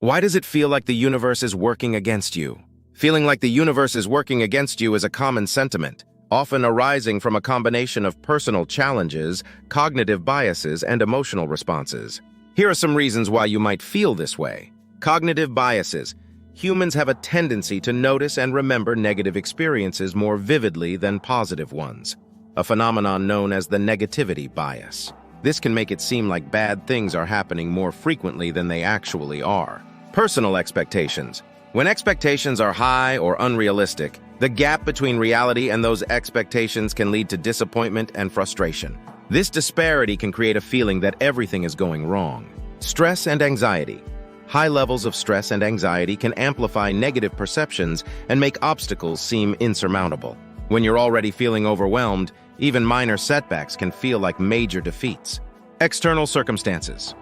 Why does it feel like the universe is working against you? Feeling like the universe is working against you is a common sentiment, often arising from a combination of personal challenges, cognitive biases, and emotional responses. Here are some reasons why you might feel this way. Cognitive biases. Humans have a tendency to notice and remember negative experiences more vividly than positive ones, a phenomenon known as the negativity bias. This can make it seem like bad things are happening more frequently than they actually are. Personal expectations. When expectations are high or unrealistic, the gap between reality and those expectations can lead to disappointment and frustration. This disparity can create a feeling that everything is going wrong. Stress and anxiety. High levels of stress and anxiety can amplify negative perceptions and make obstacles seem insurmountable. When you're already feeling overwhelmed, even minor setbacks can feel like major defeats. External circumstances.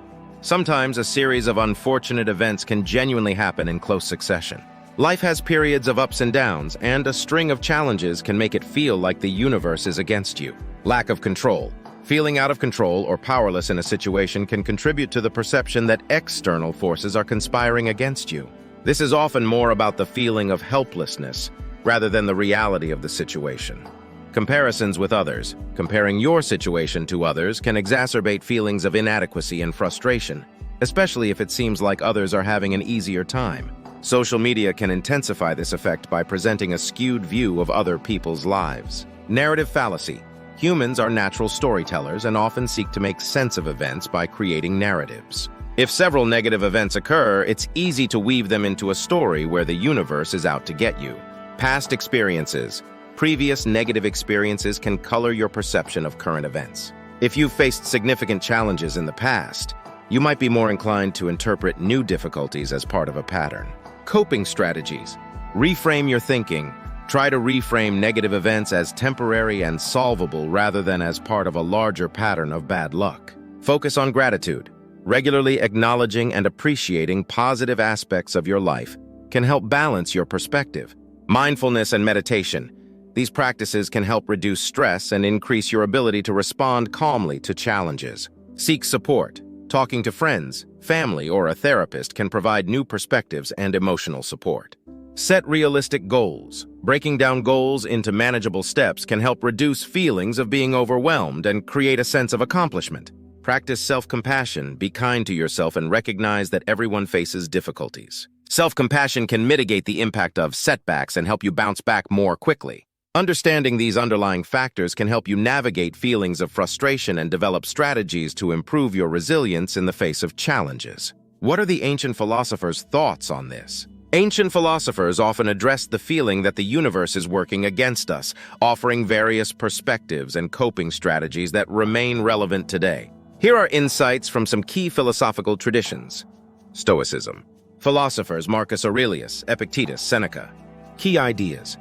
Sometimes a series of unfortunate events can genuinely happen in close succession. Life has periods of ups and downs, and a string of challenges can make it feel like the universe is against you. Lack of control. Feeling out of control or powerless in a situation can contribute to the perception that external forces are conspiring against you. This is often more about the feeling of helplessness rather than the reality of the situation. Comparisons with others. Comparing your situation to others can exacerbate feelings of inadequacy and frustration, especially if it seems like others are having an easier time. Social media can intensify this effect by presenting a skewed view of other people's lives. Narrative fallacy. Humans are natural storytellers and often seek to make sense of events by creating narratives. If several negative events occur, it's easy to weave them into a story where the universe is out to get you. Past experiences. Previous negative experiences can color your perception of current events. If you've faced significant challenges in the past, you might be more inclined to interpret new difficulties as part of a pattern. Coping strategies. Reframe your thinking. Try to reframe negative events as temporary and solvable rather than as part of a larger pattern of bad luck. Focus on gratitude. Regularly acknowledging and appreciating positive aspects of your life can help balance your perspective. Mindfulness and meditation. These practices can help reduce stress and increase your ability to respond calmly to challenges. Seek support. Talking to friends, family, or a therapist can provide new perspectives and emotional support. Set realistic goals. Breaking down goals into manageable steps can help reduce feelings of being overwhelmed and create a sense of accomplishment. Practice self-compassion, be kind to yourself, and recognize that everyone faces difficulties. Self-compassion can mitigate the impact of setbacks and help you bounce back more quickly. Understanding these underlying factors can help you navigate feelings of frustration and develop strategies to improve your resilience in the face of challenges. What are the ancient philosophers' thoughts on this? Ancient philosophers often addressed the feeling that the universe is working against us, offering various perspectives and coping strategies that remain relevant today. Here are insights from some key philosophical traditions. Stoicism. Philosophers Marcus Aurelius, Epictetus, Seneca. Key ideas.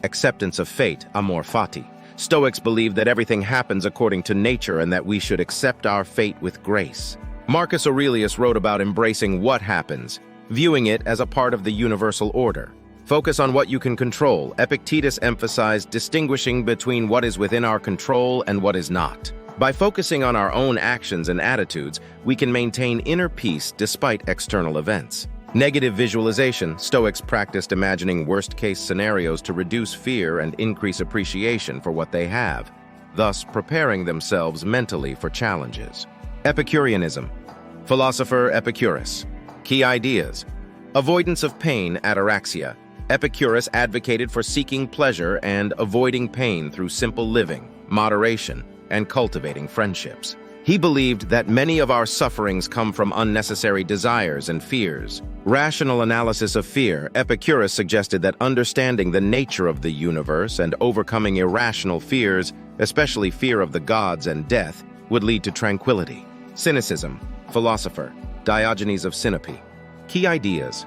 Acceptance of fate, amor fati. Stoics believe that everything happens according to nature and that we should accept our fate with grace. Marcus Aurelius wrote about embracing what happens, viewing it as a part of the universal order. Focus on what you can control. Epictetus emphasized distinguishing between what is within our control and what is not. By focusing on our own actions and attitudes, we can maintain inner peace despite external events. Negative visualization. Stoics practiced imagining worst-case scenarios to reduce fear and increase appreciation for what they have, thus preparing themselves mentally for challenges. Epicureanism. Philosopher Epicurus. Key ideas. Avoidance of pain, ataraxia. Epicurus advocated for seeking pleasure and avoiding pain through simple living, moderation, and cultivating friendships. He believed that many of our sufferings come from unnecessary desires and fears. Rational analysis of fear. Epicurus suggested that understanding the nature of the universe and overcoming irrational fears, especially fear of the gods and death, would lead to tranquility. Cynicism. Philosopher Diogenes of Sinope. Key ideas.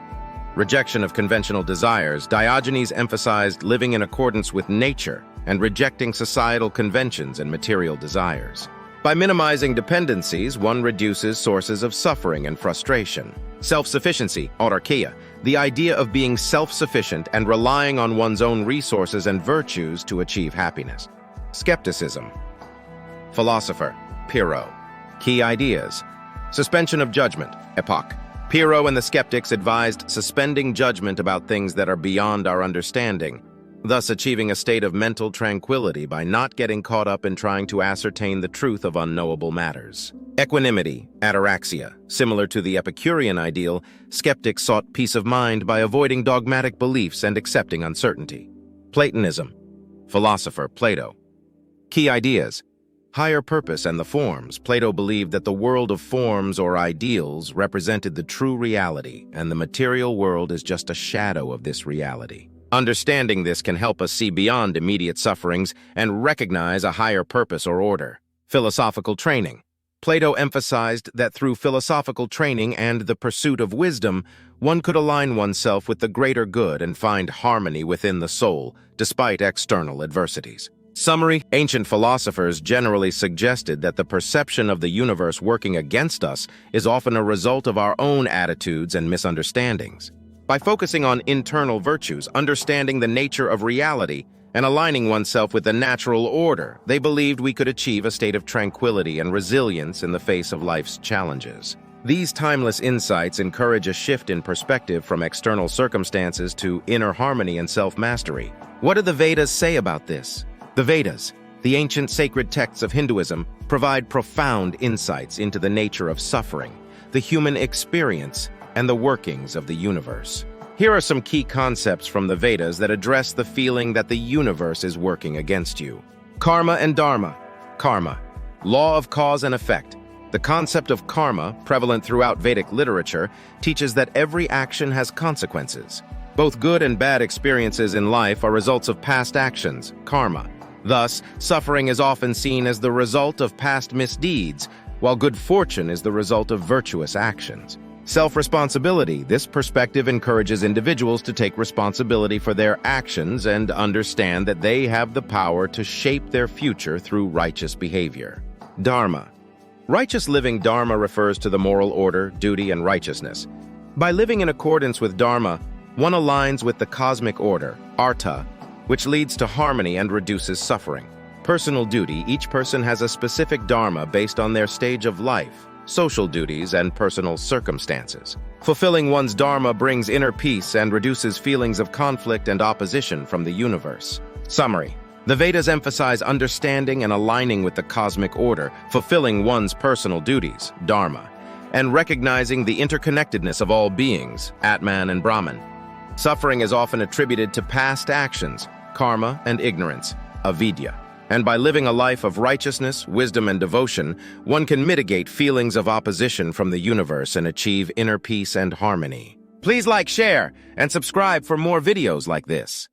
Rejection of conventional desires. Diogenes emphasized living in accordance with nature and rejecting societal conventions and material desires. By minimizing dependencies, one reduces sources of suffering and frustration. Self-sufficiency, autarkia, the idea of being self-sufficient and relying on one's own resources and virtues to achieve happiness. Skepticism. Philosopher, Pyrrho. Key ideas. Suspension of judgment, epoch. Pyrrho and the skeptics advised suspending judgment about things that are beyond our understanding, thus achieving a state of mental tranquility by not getting caught up in trying to ascertain the truth of unknowable matters. Equanimity, ataraxia. Similar to the Epicurean ideal, skeptics sought peace of mind by avoiding dogmatic beliefs and accepting uncertainty. Platonism. Philosopher Plato. Key ideas. Higher purpose and the forms. Plato believed that the world of forms or ideals represented the true reality, and the material world is just a shadow of this reality. Understanding this can help us see beyond immediate sufferings and recognize a higher purpose or order. Philosophical training. Plato emphasized that through philosophical training and the pursuit of wisdom, one could align oneself with the greater good and find harmony within the soul, despite external adversities. Summary: ancient philosophers generally suggested that the perception of the universe working against us is often a result of our own attitudes and misunderstandings. By focusing on internal virtues, understanding the nature of reality, and aligning oneself with the natural order, they believed we could achieve a state of tranquility and resilience in the face of life's challenges. These timeless insights encourage a shift in perspective from external circumstances to inner harmony and self-mastery. What do the Vedas say about this? The Vedas, the ancient sacred texts of Hinduism, provide profound insights into the nature of suffering, the human experience, and the workings of the universe. Here are some key concepts from the Vedas that address the feeling that the universe is working against you. Karma and Dharma. Karma, law of cause and effect. The concept of karma, prevalent throughout Vedic literature, teaches that every action has consequences. Both good and bad experiences in life are results of past actions, karma. Thus, suffering is often seen as the result of past misdeeds, while good fortune is the result of virtuous actions. Self-responsibility. This perspective encourages individuals to take responsibility for their actions and understand that they have the power to shape their future through righteous behavior. Dharma. Righteous living. Dharma refers to the moral order, duty, and righteousness. By living in accordance with Dharma, one aligns with the cosmic order, artha, which leads to harmony and reduces suffering. Personal duty. Each person has a specific dharma based on their stage of life, social duties, and personal circumstances. Fulfilling one's dharma brings inner peace and reduces feelings of conflict and opposition from the universe. Summary. The Vedas emphasize understanding and aligning with the cosmic order, fulfilling one's personal duties, dharma, and recognizing the interconnectedness of all beings, Atman and Brahman. Suffering is often attributed to past actions, karma, and ignorance, avidya. And by living a life of righteousness, wisdom, and devotion, one can mitigate feelings of opposition from the universe and achieve inner peace and harmony. Please like, share, and subscribe for more videos like this.